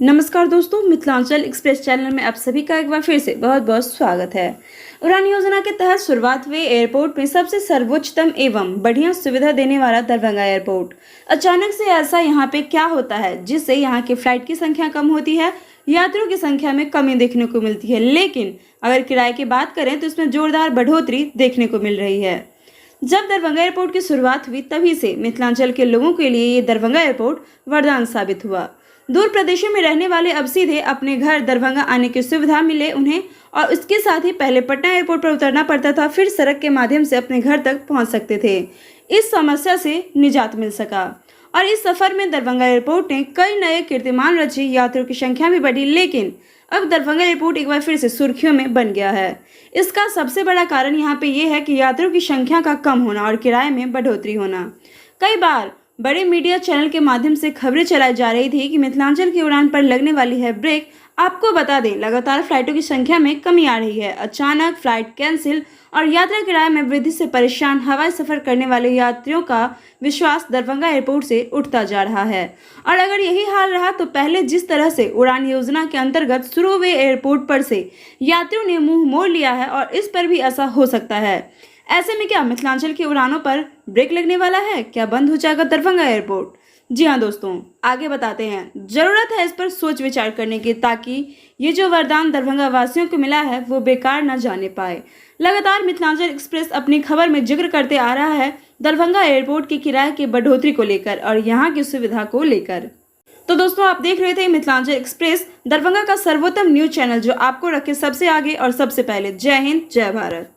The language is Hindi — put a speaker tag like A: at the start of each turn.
A: नमस्कार दोस्तों, मिथिलांचल एक्सप्रेस चैनल में आप सभी का एक बार फिर से बहुत बहुत स्वागत है। उड़ान योजना के तहत शुरुआत हुए एयरपोर्ट में सबसे सर्वोच्चतम एवं बढ़िया सुविधा देने वाला दरभंगा एयरपोर्ट। अचानक से ऐसा यहाँ पे क्या होता है जिससे यहाँ की फ्लाइट की संख्या कम होती है, यात्रियों की संख्या में कमी देखने को मिलती है। लेकिन अगर किराए की बात करें तो इसमें जोरदार बढ़ोतरी देखने को मिल रही है। जब दरभंगा एयरपोर्ट की शुरुआत हुई तभी से मिथिलांचल के लोगों के लिए ये दरभंगा एयरपोर्ट वरदान साबित हुआ। दूर प्रदेशों में रहने वाले अब सीधे अपने घर दरभंगा आने की सुविधा मिले उन्हें, और इसके साथ ही पहले पटना एयरपोर्ट पर उतरना पड़ता था, फिर सड़क के माध्यम से अपने घर तक पहुंच सकते थे। इस समस्या से निजात मिल सका और इस सफर में दरभंगा एयरपोर्ट ने कई नए कीर्तिमान रचे, यात्रियों की संख्या भी बढ़ी। लेकिन अब दरभंगा एयरपोर्ट एक बार फिर से सुर्खियों में बन गया है। इसका सबसे बड़ा कारण यहाँ पे ये है कि यात्रियों की संख्या का कम होना और किराए में बढ़ोतरी होना। कई बार बड़े मीडिया चैनल के माध्यम से खबरें चलाई जा रही थी कि मिथिलांचल की उड़ान पर लगने वाली है ब्रेक। आपको बता दें, लगातार फ्लाइटों की संख्या में कमी आ रही है। अचानक फ्लाइट कैंसिल और यात्रा किराए में वृद्धि से परेशान हवाई सफर करने वाले यात्रियों का विश्वास दरभंगा एयरपोर्ट से उठता जा रहा है। और अगर यही हाल रहा तो पहले जिस तरह से उड़ान योजना के अंतर्गत शुरू हुए एयरपोर्ट पर से यात्रियों ने मुंह मोड़ लिया है, और इस पर भी ऐसा हो सकता है। ऐसे में क्या मिथिलांचल की उड़ानों पर ब्रेक लगने वाला है? क्या बंद हो जाएगा दरभंगा एयरपोर्ट? जी हाँ दोस्तों, आगे बताते हैं। जरूरत है इस पर सोच विचार करने की, ताकि ये जो वरदान दरभंगा वासियों को मिला है वो बेकार न जाने पाए। लगातार मिथिलांचल एक्सप्रेस अपनी खबर में जिक्र करते आ रहा है दरभंगा एयरपोर्ट की किराए की बढ़ोतरी को लेकर और यहाँ की सुविधा को लेकर। तो दोस्तों, आप देख रहे थे मिथिलांचल एक्सप्रेस, दरभंगा का सर्वोत्तम न्यूज चैनल जो आपको रखे सबसे आगे और सबसे पहले। जय हिंद, जय भारत।